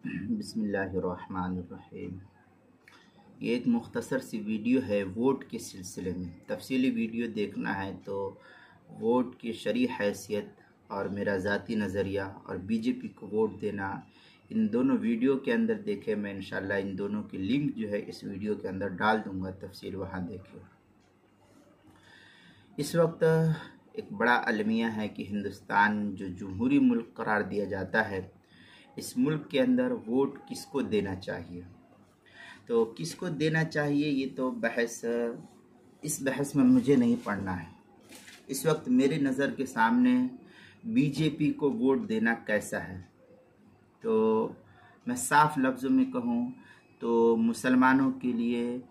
बिस्मिल्लाहिर्रहमानिर्रहीम। ये एक मुख्तसर सी वीडियो है वोट के सिलसिले में। तफसीली वीडियो देखना है तो वोट की शरई हैसियत और मेरा ज़ाती नज़रिया और बीजेपी को वोट देना, इन दोनों वीडियो के अंदर देखें। मैं इंशाल्लाह इन दोनों की लिंक जो है इस वीडियो के अंदर डाल दूँगा, तफसील वहाँ देखें। इस वक्त एक बड़ा अलमिया है कि हिंदुस्तान जो जमहूरी मुल्क करार दिया जाता है, इस मुल्क के अंदर वोट किसको देना चाहिए। तो किसको देना चाहिए ये तो इस बहस में मुझे नहीं पढ़ना है। इस वक्त मेरी नज़र के सामने बीजेपी को वोट देना कैसा है, तो मैं साफ लफ्ज़ों में कहूँ तो मुसलमानों के लिए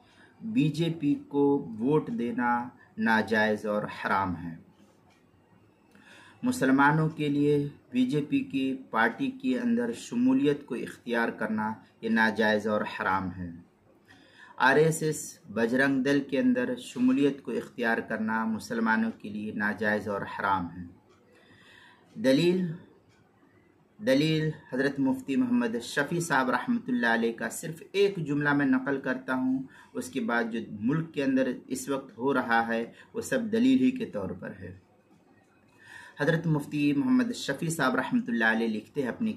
बीजेपी को वोट देना नाजायज़ और हराम है। मुसलमानों के लिए बीजेपी की पार्टी के अंदर शमूलियत को इख्तियार करना ये नाजायज़ और हराम है। आरएसएस बजरंग दल के अंदर शमूलियत को इख्तियार करना मुसलमानों के लिए नाजायज़ और हराम है। दलील हज़रत मुफ्ती मोहम्मद शफ़ी साहब रहमतुल्लाह अलैह का सिर्फ़ एक जुमला मैं नकल करता हूँ। उसके बाद जो मुल्क के अंदर इस वक्त हो रहा है वो सब दलील ही के तौर पर है। हज़रत मुफ्ती मोहम्मद शफ़ी साहब रहमतुल्लाह अलैह लिखते हैं अपनी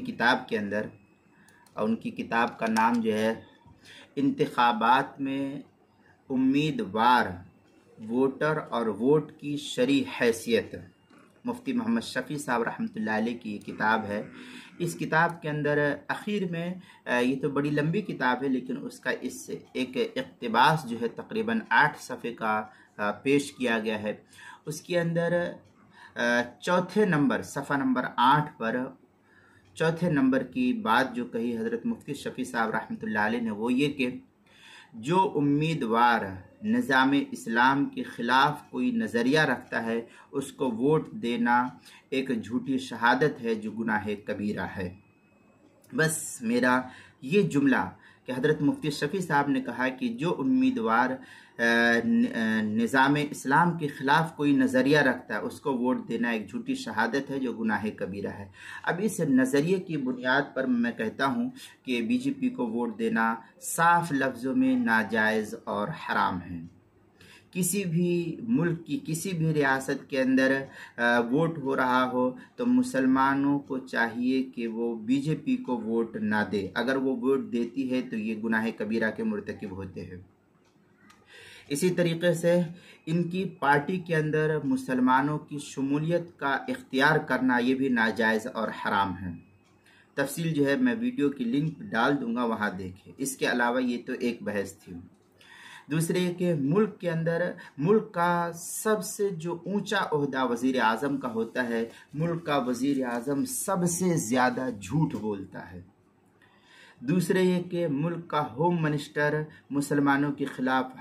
किताब के अंदर, और उनकी किताब का नाम जो है इंतखाबात में उम्मीदवार, वोटर और वोट की शरई हैसियत। मुफ्ती मोहम्मद शफ़ी साहब रहमतुल्लाह अलैह की ये किताब है। इस किताब के अंदर आखिर में ये तो बड़ी लंबी किताब है, लेकिन उसका इससे एक इक़्तिबास जो है तकरीबन 8 सफ़े का पेश किया गया है। उसके अंदर चौथे नंबर सफ़ा नंबर 8 पर चौथे नंबर की बात जो कही हज़रत मुफ्ती शफ़ी साहब रहमतुल्लाह अलैह ने, वो ये कि जो उम्मीदवार निज़ाम इस्लाम के ख़िलाफ़ कोई नज़रिया रखता है उसको वोट देना एक झूठी शहादत है जो गुनाह कबीरा है। बस मेरा ये जुमला कि हज़रत मुफ्ती शफ़ी साहब ने कहा कि जो उम्मीदवार निज़ाम इस्लाम के ख़िलाफ़ कोई नज़रिया रखता है उसको वोट देना एक झूठी शहादत है जो गुनाह कबीरा है। अब इस नज़रिए की बुनियाद पर मैं कहता हूँ कि बीजेपी को वोट देना साफ लफ्ज़ों में नाजायज़ और हराम है। किसी भी मुल्क की किसी भी रियासत के अंदर वोट हो रहा हो तो मुसलमानों को चाहिए कि वो बीजेपी को वोट ना दे। अगर वो वोट देती है तो ये गुनाह कबीरा के मुर्तकिब होते हैं। इसी तरीके से इनकी पार्टी के अंदर मुसलमानों की शमूलियत का इख्तियार करना ये भी नाजायज़ और हराम है। तफसील जो है मैं वीडियो की लिंक डाल दूंगा, वहाँ देखें। इसके अलावा ये तो एक बहस थी। दूसरे के मुल्क के अंदर मुल्क का सबसे जो ऊंचा ओहदा वज़ीर आज़म का होता है, मुल्क का वज़ीर आज़म सबसे ज़्यादा झूठ बोलता है। दूसरे ये कि मुल्क का होम मिनिस्टर मुसलमानों के ख़िलाफ़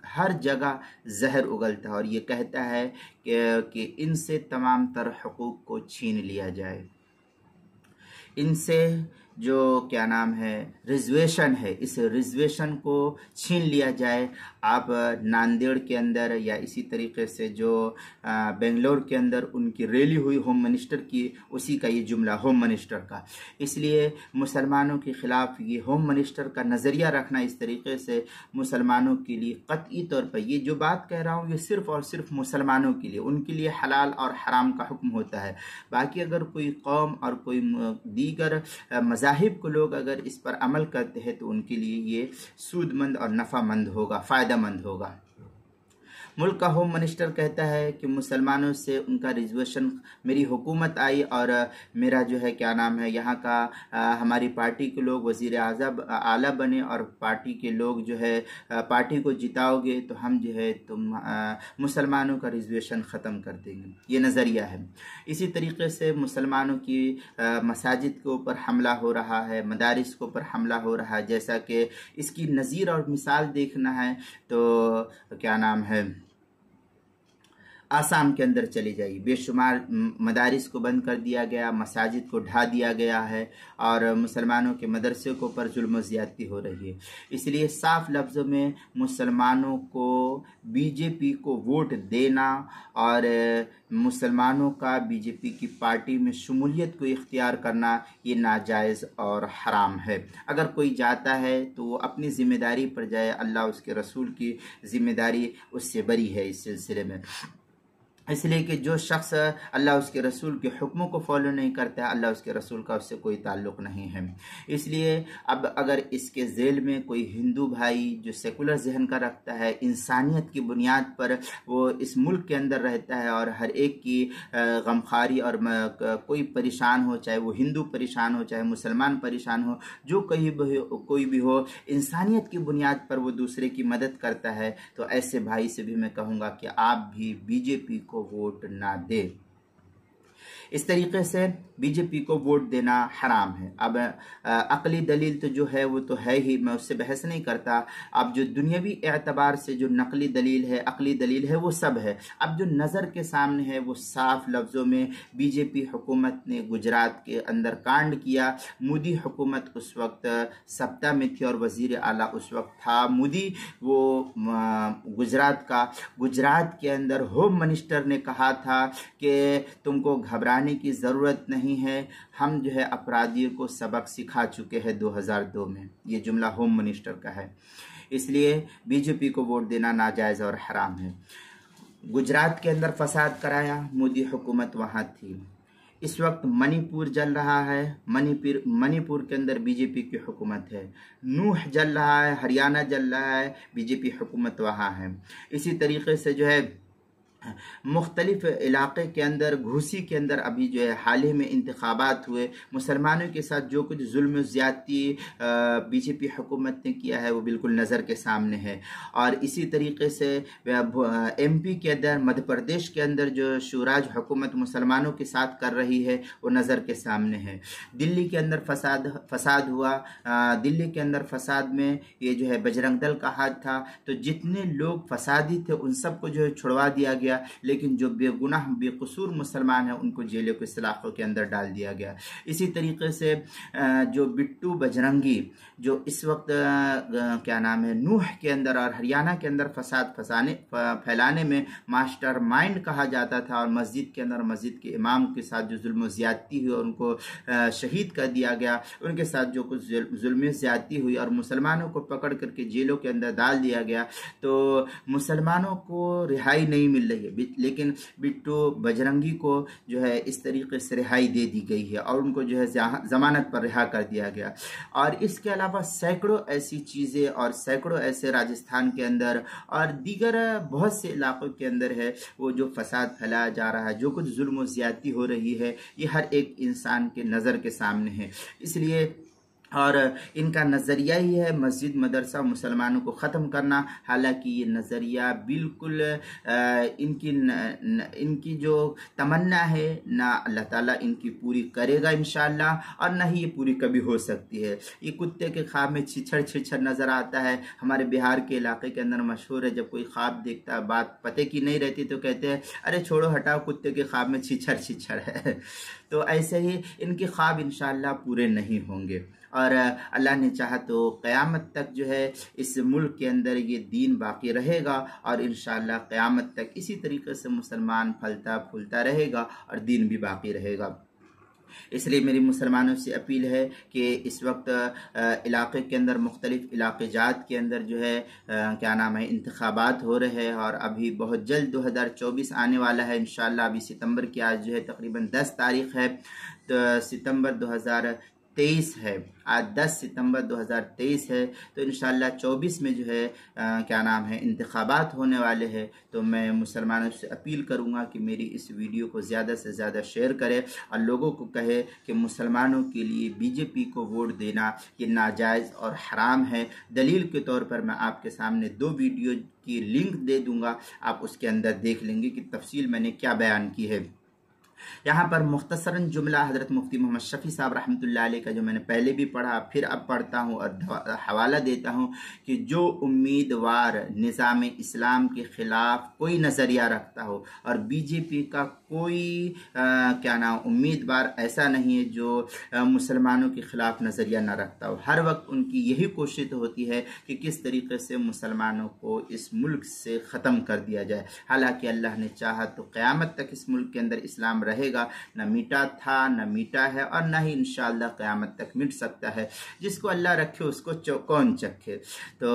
हर जगह जहर उगलता है और ये कहता है कि इनसे तमाम तर हुकूक को छीन लिया जाए, इनसे जो क्या नाम है रिजर्वेशन है इस रिजर्वेशन को छीन लिया जाए। आप नांदेड़ के अंदर या इसी तरीके से जो बेंगलोर के अंदर उनकी रैली हुई होम मिनिस्टर की, उसी का ये जुमला होम मिनिस्टर का। इसलिए मुसलमानों के ख़िलाफ़ ये होम मिनिस्टर का नज़रिया रखना इस तरीके से मुसलमानों के लिए क़तई तौर पर, ये जो बात कह रहा हूँ ये सिर्फ़ और सिर्फ मुसलमानों के लिए, उनके लिए हलाल और हराम का हुक्म होता है। बाकी अगर कोई कौम और कोई दीगर मज़ाहिब को लोग अगर इस पर अमल करते हैं तो उनके लिए ये सूदमंद और नफ़ामंद होगा, फ़ायदेमंद होगा। मुल्क का होम मिनिस्टर कहता है कि मुसलमानों से उनका रिजर्वेशन, मेरी हुकूमत आई और मेरा जो है क्या नाम है यहाँ का हमारी पार्टी के लोग वज़ीर आज़म आला बने और पार्टी के लोग जो है पार्टी को जिताओगे तो हम जो है तुम मुसलमानों का रिजर्वेशन ख़त्म कर देंगे। ये नज़रिया है। इसी तरीके से मुसलमानों की मसाजिद के ऊपर हमला हो रहा है, मदारिस के ऊपर हमला हो रहा है। जैसा कि इसकी नज़ीर और मिसाल देखना है तो क्या नाम है आसाम के अंदर चली जाइए, बेशुमार मदारिस को बंद कर दिया गया, मसाजिद को ढा दिया गया है और मुसलमानों के मदरसे के ऊपर जुल्म ज़्यादती हो रही है। इसलिए साफ लफ्ज़ों में मुसलमानों को बीजेपी को वोट देना और मुसलमानों का बीजेपी की पार्टी में शमूलियत को इख्तियार करना ये नाजायज़ और हराम है। अगर कोई जाता है तो वो अपनी ज़िम्मेदारी पर जाए, अल्लाह उसके रसूल की ज़िम्मेदारी उससे बरी है इस सिलसिले में। इसलिए कि जो शख्स अल्लाह उसके रसूल के हुक्मों को फॉलो नहीं करता है, अल्लाह उसके रसूल का उससे कोई ताल्लुक़ नहीं है। इसलिए अब अगर इसके झेल में कोई हिंदू भाई जो सेकुलर जहन का रखता है, इंसानियत की बुनियाद पर वो इस मुल्क के अंदर रहता है और हर एक की गमखारी और कोई परेशान हो, चाहे वो हिंदू परेशान हो, चाहे मुसलमान परेशान हो, जो कोई भी हो, इंसानियत की बुनियाद पर वो दूसरे की मदद करता है, तो ऐसे भाई से भी मैं कहूँगा कि आप भी बीजेपी को वोट ना दे। इस तरीके से बीजेपी को वोट देना हराम है। अब अकली दलील तो जो है वो तो है ही, मैं उससे बहस नहीं करता। अब जो दुनियावी एतबार से जो नकली दलील है, अकली दलील है, वो सब है। अब जो नज़र के सामने है वो साफ लफ्ज़ों में बीजेपी हुकूमत ने गुजरात के अंदर कांड किया। मोदी हुकूमत उस वक्त सत्ता में थी और वज़ीर आला उस वक्त था मोदी। वो गुजरात के अंदर होम मिनिस्टर ने कहा था कि तुमको घबराने की ज़रूरत नहीं है, हम जो है अपराधियों को सबक सिखा चुके हैं 2002 में। ये जुमला होम मिनिस्टर का है। इसलिए बीजेपी को वोट देना नाजायज़ और हराम है। गुजरात के अंदर फसाद कराया, मोदी हुकूमत वहाँ थी। इस वक्त मणिपुर जल रहा है, मणिपुर के अंदर बीजेपी की हुकूमत है। नूह जल रहा है, हरियाणा जल रहा है, बीजेपी हुकूमत वहाँ है। इसी तरीके से जो है मुख्तलिफ इलाक़े के अंदर, घूसी के अंदर अभी जो है हाल ही में इंतखाबात हुए, मुसलमानों के साथ जो कुछ जुल्म ज़्यादती बीजेपी हुकूमत ने किया है वो बिल्कुल नज़र के सामने है। और इसी तरीके से एमपी के अंदर, मध्य प्रदेश के अंदर जो शूराज हुकूमत मुसलमानों के साथ कर रही है वो नज़र के सामने है। दिल्ली के अंदर फसाद हुआ, दिल्ली के अंदर फसाद में ये जो है बजरंग दल का हाथ था। तो जितने लोग फसादी थे उन सबको जो है छुड़वा दिया गया, लेकिन जो बेगुनाह बेकसूर मुसलमान हैं उनको जेलों के सलाखों के अंदर डाल दिया गया। इसी तरीके से जो बिट्टू बजरंगी जो इस वक्त क्या नाम है, नूह के अंदर और हरियाणा के अंदर फसाद फैलाने में मास्टर माइंड कहा जाता था, और मस्जिद के अंदर मस्जिद के इमाम के साथ जो जुल्म ज़्यादती हुई और उनको शहीद कर दिया गया, उनके साथ जो कुछ जुल्म ज़्यादती हुई और मुसलमानों को पकड़ करके जेलों के अंदर डाल दिया गया, तो मुसलमानों को रिहाई नहीं मिल रही है। लेकिन बिट्टू बजरंगी को जो है इस तरीके से रिहाई दे दी गई है और उनको जो है जमानत पर रिहा कर दिया गया। और इसके अलावा सैकड़ों ऐसी चीज़ें और सैकड़ों ऐसे राजस्थान के अंदर और दीगर बहुत से इलाकों के अंदर है वो जो फसाद फैलाया जा रहा है, जो कुछ जुल्म और ज़्यादती हो रही है, ये हर एक इंसान के नज़र के सामने है। इसलिए और इनका नज़रिया ही है मस्जिद मदरसा मुसलमानों को ख़त्म करना। हालांकि ये नज़रिया बिल्कुल इनकी जो तमन्ना है ना अल्लाह ताला इनकी पूरी करेगा इंशाअल्लाह, और ना ही ये पूरी कभी हो सकती है। ये कुत्ते के ख्वाब में छिछड़ नज़र आता है। हमारे बिहार के इलाके के अंदर मशहूर है, जब कोई ख्वाब देखता है, बात पते की नहीं रहती तो कहते हैं अरे छोड़ो हटाओ, कुत्ते के ख्वाब में छिछड़ है। तो ऐसे ही इनके ख्वाब इंशाअल्लाह पूरे नहीं होंगे, और अल्लाह ने चाहा तो क़यामत तक जो है इस मुल्क के अंदर ये दीन बाकी रहेगा, और इंशाअल्लाह क़यामत तक इसी तरीके से मुसलमान फलता फूलता रहेगा और दीन भी बाकी रहेगा। इसलिए मेरी मुसलमानों से अपील है कि इस वक्त इलाक़े के अंदर मुख्तलिफ़ इलाक़े जात के अंदर जो है क्या नाम है इंतखाबात हो रहे हैं, और अभी बहुत जल्द 2024 आने वाला है इंशाअल्लाह। अभी सितंबर की आज जो है तकरीबन 10 तारीख़ है, तो सितंबर 2023 है, आज 10 सितंबर 2023 है, तो इंशाअल्लाह 24 में जो है क्या नाम है इंतखाबात होने वाले हैं। तो मैं मुसलमानों से अपील करूँगा कि मेरी इस वीडियो को ज़्यादा से ज़्यादा शेयर करें और लोगों को कहे कि मुसलमानों के लिए बीजेपी को वोट देना ये नाजायज़ और हराम है। दलील के तौर पर मैं आपके सामने 2 वीडियो की लिंक दे दूँगा, आप उसके अंदर देख लेंगे कि तफसील मैंने क्या बयान की है। यहाँ पर मुख्तसरन जुमला हज़रत मुफ्ती मोहम्मद शफ़ी साहब रहमतुल्लाह अलैह का जो मैंने पहले भी पढ़ा, फिर अब पढ़ता हूँ और हवाला देता हूँ कि जो उम्मीदवार निज़ाम इस्लाम के ख़िलाफ़ कोई नज़रिया रखता हो, और बीजेपी का कोई क्या नाम उम्मीदवार ऐसा नहीं है जो मुसलमानों के ख़िलाफ़ नज़रिया न रखता हो। हर वक्त उनकी यही कोशिश होती है कि किस तरीके से मुसलमानों को इस मुल्क से ख़त्म कर दिया जाए। हालांकि अल्लाह ने चाहा तो क़यामत तक इस मुल्क के अंदर इस्लाम रहेगा, न मिटा था न मिटा है और न ही इंशाअल्लाह क़यामत तक मिट सकता है। जिसको अल्लाह रखे उसको कौन चखे। तो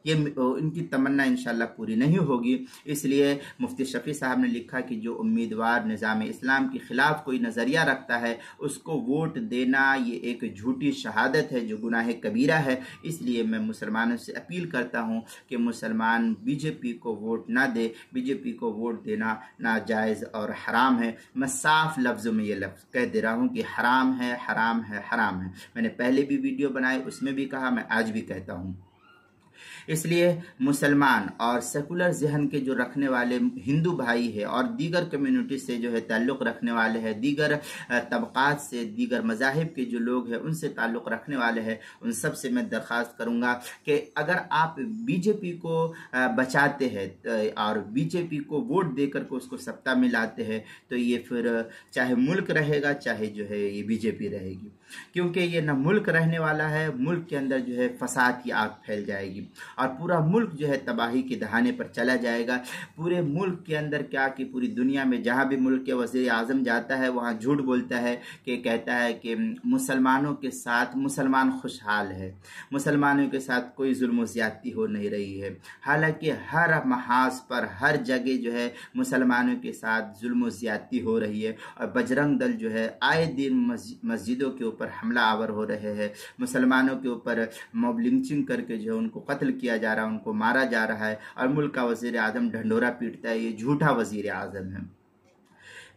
ये इनकी तमन्ना इंशाअल्लाह पूरी नहीं होगी। इसलिए मुफ्ती शफ़ी साहब ने लिखा कि जो उम्मीदवार निज़ाम इस्लाम के ख़िलाफ़ कोई नज़रिया रखता है उसको वोट देना ये एक झूठी शहादत है जो गुनाह कबीरा है। इसलिए मैं मुसलमानों से अपील करता हूँ कि मुसलमान बीजेपी को वोट ना दे। बीजेपी को वोट देना नाजायज़ और हराम है। मैं साफ लफ्ज़ों में ये लफ्ज़ कह दे रहा हूँ कि हराम है, हराम है, हराम है। मैंने पहले भी वीडियो बनाए, उसमें भी कहा, मैं आज भी कहता हूँ। इसलिए मुसलमान और सेकुलर जहन के जो रखने वाले हिंदू भाई है और दीगर कम्युनिटी से जो है ताल्लुक़ रखने वाले हैं, दीगर तबक़ात से, दीगर मज़ाहिब के जो लोग हैं उनसे ताल्लुक़ रखने वाले हैं, उन सब से मैं दरख्वास्त करूँगा कि अगर आप बीजेपी को बचाते हैं और बीजेपी को वोट देकर के उसको सत्ता में लाते हैं तो ये फिर चाहे मुल्क रहेगा चाहे जो है ये बीजेपी रहेगी, क्योंकि ये न मुल्क रहने वाला है। मुल्क के अंदर जो है फसाद की आग फैल जाएगी और पूरा मुल्क जो है तबाही के दहाने पर चला जाएगा। पूरे मुल्क के अंदर क्या कि पूरी दुनिया में जहाँ भी मुल्क के वज़ीर आज़म जाता है वहाँ झूठ बोलता है कि कहता है कि मुसलमानों के साथ मुसलमान खुशहाल है, मुसलमानों के साथ कोई जुल्म व ज़्यादती हो नहीं रही है। हालांकि हर महाज पर हर जगह जो है मुसलमानों के साथ जुल्म व ज़्यादती हो रही है और बजरंग दल जो है आए दिन मस्जिदों के ऊपर हमला आवर हो रहे हैं, मुसलमानों के ऊपर मॉब लिंचिंग करके जो है उनको कत्ल किया जा रहा है, उनको मारा जा रहा है और मुल्क का वज़ीर आज़म ढंढोरा पीटता है। ये झूठा वज़ीर आज़म है।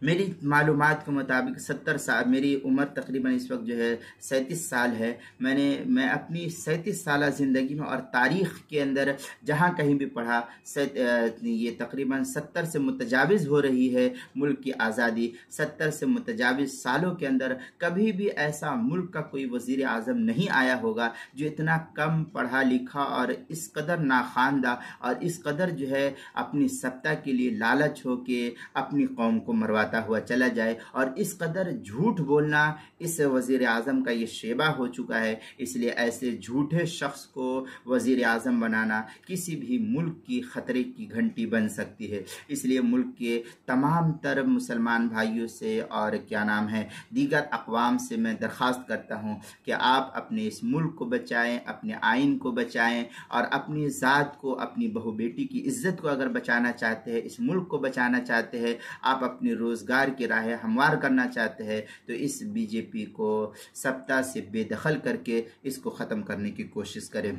मेरी मालूमात के मुताबिक 70 साल मेरी उम्र तकरीबन इस वक्त जो है 37 साल है। मैं अपनी 37 साल ज़िंदगी में और तारीख़ के अंदर जहाँ कहीं भी पढ़ा ये तकरीबन 70 से मुतजाविज़ हो रही है मुल्क की आज़ादी। 70 से मुतजाविज़ सालों के अंदर कभी भी ऐसा मुल्क का कोई वज़ीर आज़म नहीं आया होगा जो इतना कम पढ़ा लिखा और इस कदर नाखानदा और इस कदर जो है अपनी सत्ता के लिए लालच हो के अपनी कौम को मरवा हुआ चला जाए। और इस कदर झूठ बोलना इस वजीर आज़म का ये शेबा हो चुका है। इसलिए ऐसे झूठे शख्स को वजीर आज़म बनाना किसी भी मुल्क की खतरे की घंटी बन सकती है। इसलिए मुल्क के तमाम तर मुसलमान भाइयों से और क्या नाम है दीगर अक़वाम से मैं दरख्वास्त करता हूँ कि आप अपने इस मुल्क को बचाएं, अपने आइन को बचाएं और अपनी ज़ात को, अपनी बहू बेटी की इज़्ज़त को अगर बचाना चाहते हैं, इस मुल्क को बचाना चाहते हैं, आप अपनी रोज़गार की राहें हमवार करना चाहते हैं तो इस बीजेपी को सत्ता से बेदखल करके इसको ख़त्म करने की कोशिश करें।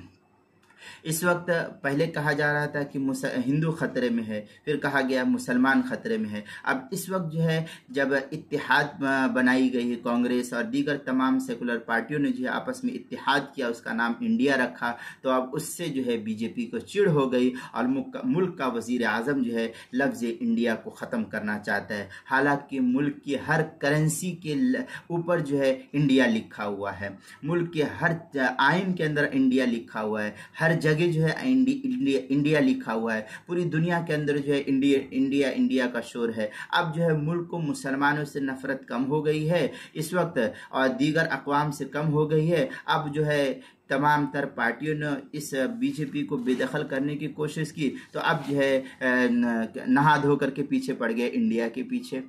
इस वक्त पहले कहा जा रहा था कि हिंदू खतरे में है, फिर कहा गया मुसलमान खतरे में है। अब इस वक्त जो है जब इत्तेहाद बनाई गई है, कांग्रेस और दीगर तमाम सेकुलर पार्टियों ने जो है आपस में इत्तेहाद किया, उसका नाम इंडिया रखा, तो अब उससे जो है बीजेपी को चिढ़ हो गई और मुल्क का वजीर आज़म जो है लफ्ज़ इंडिया को ख़त्म करना चाहता है। हालांकि मुल्क की हर करेंसी के ऊपर जो है इंडिया लिखा हुआ है, मुल्क के हर आइन के अंदर इंडिया लिखा हुआ है, हर जगह जो है इंडिया लिखा हुआ है। पूरी दुनिया के अंदर जो है इंडिया का शोर है। अब जो है मुल्क को मुसलमानों से नफरत कम हो गई है इस वक्त और दीगर अक़वाम से कम हो गई है। अब जो है तमाम तर पार्टियों ने इस बीजेपी को बेदखल करने की कोशिश की तो अब जो है नहा धो करके पीछे पड़ गए इंडिया के पीछे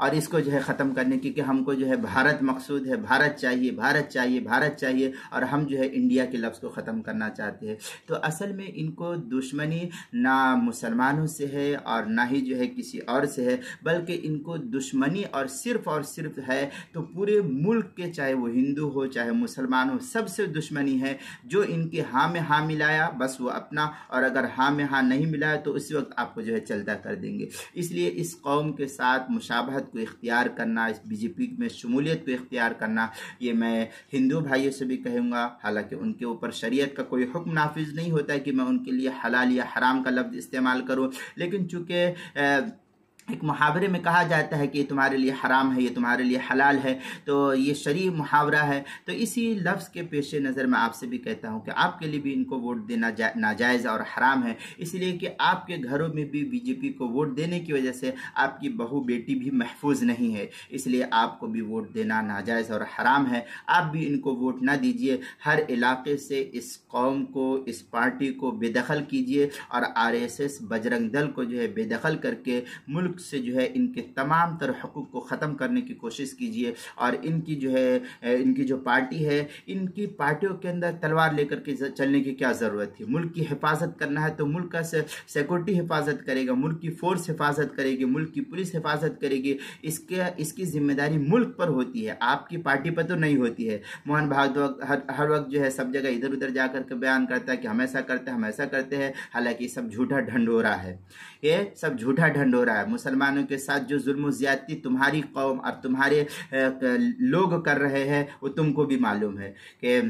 और इसको जो है ख़त्म करने की कि हमको जो है भारत मकसूद है, भारत चाहिए, भारत चाहिए, भारत चाहिए और हम जो है इंडिया के लफ्ज़ को ख़त्म करना चाहते हैं। तो असल में इनको दुश्मनी ना मुसलमानों से है और ना ही जो है किसी और से है, बल्कि इनको दुश्मनी और सिर्फ है तो पूरे मुल्क के, चाहे वो हिंदू हो चाहे मुसलमान हो, सबसे दुश्मनी है। जो इनके हाँ में हाँ मिलाया बस वो अपना, और अगर हाँ में हाँ नहीं मिलाया तो उसी वक्त आपको जो है चलता कर देंगे। इसलिए इस कौम के साथ मुशाबहत को इख्तियार करना, इस बीजेपी में शमूलियत को इख्तियार करना, ये मैं हिंदू भाइयों से भी कहूँगा। हालांकि उनके ऊपर शरीयत का कोई हुक्म नाफिज नहीं होता है कि मैं उनके लिए हलाल या हराम का लफ्ज़ इस्तेमाल करूँ, लेकिन चूँकि एक मुहावरे में कहा जाता है कि ये तुम्हारे लिए हराम है, ये तुम्हारे लिए हलाल है, तो ये शरई मुहावरा है। तो इसी लफ्ज़ के पेश नज़र मैं आपसे भी कहता हूँ कि आपके लिए भी इनको वोट देना नाजायज़ और हराम है, इसलिए कि आपके घरों में भी बीजेपी को वोट देने की वजह से आपकी बहू बेटी भी महफूज नहीं है, इसलिए आपको भी वोट देना नाजायज़ और हराम है। आप भी इनको वोट ना दीजिए। हर इलाके से इस कौम को, इस पार्टी को बेदखल कीजिए और RSS बजरंग दल को जो है बेदखल करके मुल्क से जो है इनके तमाम तर हकूक़ को ख़त्म करने की कोशिश कीजिए। और इनकी जो है, इनकी जो पार्टी है, इनकी पार्टियों के अंदर तलवार लेकर के चलने की क्या ज़रूरत थी। मुल्क की हिफाजत करना है तो मुल्क का सिक्योरिटी हिफाजत करेगा, मुल्क की फ़ोर्स हिफाजत करेगी, मुल्क की पुलिस हिफाजत करेगी। इसकी जिम्मेदारी मुल्क पर होती है, आपकी पार्टी पर तो नहीं होती है। मोहन भागवत हर वक्त जो है सब जगह इधर उधर जा करके बयान करता है कि हम ऐसा करते हैं, हम ऐसा करते हैं, हालांकि सब झूठा ढंढोरा है, ये सब झूठा ढंढोरा है। मुसलमानों के साथ जो जुल्म ज्यादती तुम्हारी कौम और तुम्हारे लोग कर रहे हैं वो तुमको भी मालूम है कि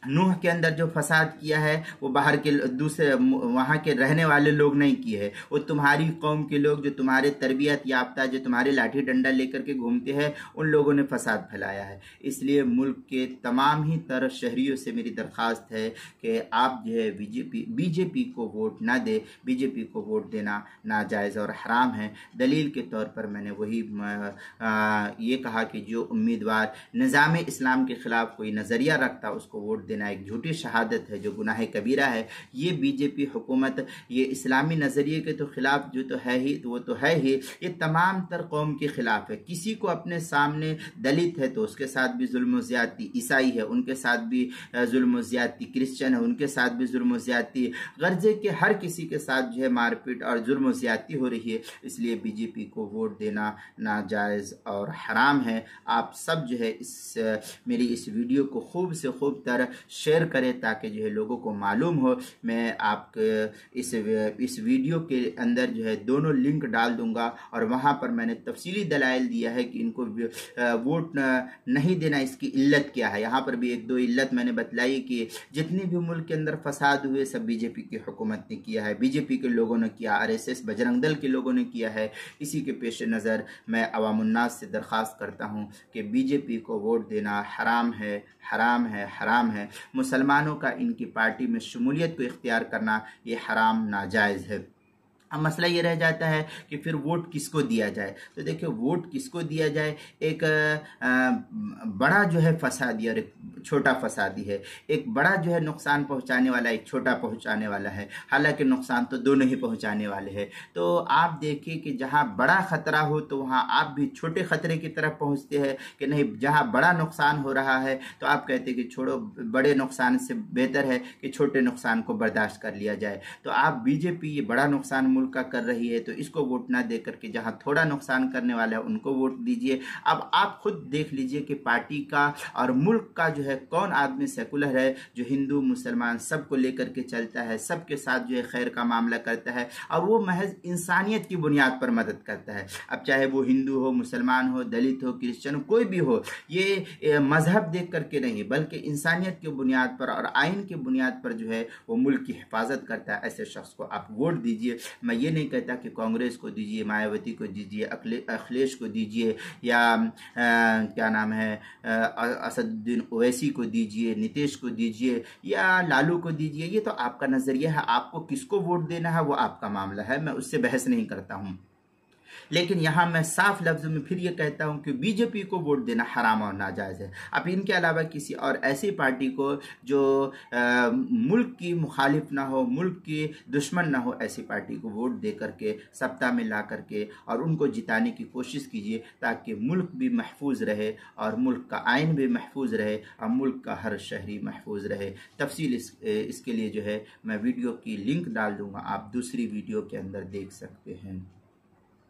नूह के अंदर जो फसाद किया है वो बाहर के दूसरे वहाँ के रहने वाले लोग नहीं किए हैं, वो तुम्हारी कौम के लोग जो तुम्हारे तरबियत याफ्ता, जो तुम्हारे लाठी डंडा लेकर के घूमते हैं, उन लोगों ने फसाद फैलाया है। इसलिए मुल्क के तमाम ही तरह शहरियों से मेरी दरख्वास्त है कि आप जो है बीजेपी को वोट ना दे। बीजेपी को वोट देना नाजायज़ और हराम है। दलील के तौर पर मैंने वही ये कहा कि जो उम्मीदवार निज़ाम इस्लाम के ख़िलाफ़ कोई नज़रिया रखता उसको वोट देना एक झूठी शहादत है, जो गुनाह कबीरा है। ये बीजेपी हुकूमत ये इस्लामी नज़रिए के तो ख़िलाफ़ जो तो है ही, तो वो तो है ही, ये तमाम तर कौम के ख़िलाफ़ है। किसी को अपने सामने दलित है तो उसके साथ भी जुल्म ज़्यादती, ईसाई है उनके साथ भी जुल्म ज़्यादती, क्रिश्चियन है उनके साथ भी जुल्म ज़्यादती, गर्जे के हर किसी के साथ जो है मारपीट और जुल्म ज़्यादती हो रही है। इसलिए बीजेपी को वोट देना नाजायज़ और हराम है। आप सब जो है मेरी इस वीडियो को खूब से खूब तरह शेयर करें ताकि जो है लोगों को मालूम हो। मैं आपके इस वीडियो के अंदर जो है दोनों लिंक डाल दूंगा और वहाँ पर मैंने तफसीली दलाइल दिया है कि इनको वोट नहीं देना इसकी इल्लत क्या है। यहाँ पर भी एक दो इल्लत मैंने बतलाई कि जितने भी मुल्क के अंदर फसाद हुए सब बीजेपी की हुकूमत ने किया है, बीजेपी के लोगों ने किया, RSS बजरंग दल के लोगों ने किया है। इसी के पेश नज़र मैं अवामुन्नास से दरख्वास्त करता हूँ कि बीजेपी को वोट देना हराम है, हराम है, हराम है। मुसलमानों का इनकी पार्टी में शमूलियत को इख्तियार करना ये हराम नाजायज़ है। अब मसला ये रह जाता है कि फिर वोट किसको दिया जाए। तो देखिए वोट किसको दिया जाए, एक बड़ा जो है फसादी और एक छोटा फसादी है। एक बड़ा जो है नुकसान पहुंचाने वाला, एक छोटा पहुंचाने वाला है, हालांकि नुकसान तो दोनों ही पहुंचाने वाले हैं। तो आप देखिए कि जहां बड़ा खतरा हो तो वहां आप भी छोटे खतरे की तरफ पहुंचते हैं कि नहीं, जहां बड़ा नुकसान हो रहा है तो आप कहते हैं कि छोड़ो, बड़े नुकसान से बेहतर है कि छोटे नुकसान को बर्दाश्त कर लिया जाए। तो आप बीजेपी ये बड़ा नुकसान का कर रही है तो इसको वोट ना देकर के जहां थोड़ा नुकसान करने वाला है उनको वोट दीजिए। अब आप खुद देख लीजिए कि पार्टी का और मुल्क का जो है कौन आदमी सेकुलर है, जो हिंदू मुसलमान सबको लेकर के चलता है, सबके साथ जो है खैर का मामला करता है और वो महज इंसानियत की बुनियाद पर मदद करता है। अब चाहे वो हिंदू हो, मुसलमान हो, दलित हो, क्रिश्चियन हो, कोई भी हो, ये मजहब देख करके नहीं बल्कि इंसानियत की बुनियाद पर और आइन की बुनियाद पर जो है वो मुल्क की हिफाजत करता है। ऐसे शख्स को आप वोट दीजिए। मैं ये नहीं कहता कि कांग्रेस को दीजिए, मायावती को दीजिए, अखिलेश को दीजिए या क्या नाम है असदुद्दीन ओवैसी को दीजिए, नीतीश को दीजिए या लालू को दीजिए। ये तो आपका नज़रिया है, आपको किसको वोट देना है वो आपका मामला है, मैं उससे बहस नहीं करता हूँ। लेकिन यहाँ मैं साफ लफ्ज़ों में फिर ये कहता हूँ कि बीजेपी को वोट देना हराम और नाजायज़ है। अब इनके अलावा किसी और ऐसी पार्टी को जो मुल्क की मुखालिफ ना हो, मुल्क की दुश्मन ना हो, ऐसी पार्टी को वोट दे करके सत्ता में ला करके और उनको जिताने की कोशिश कीजिए ताकि मुल्क भी महफूज रहे और मुल्क का आइन भी महफूज रहे और मुल्क का हर शहरी महफूज रहे। तफसील इसके लिए जो है मैं वीडियो की लिंक डाल दूँगा, आप दूसरी वीडियो के अंदर देख सकते हैं।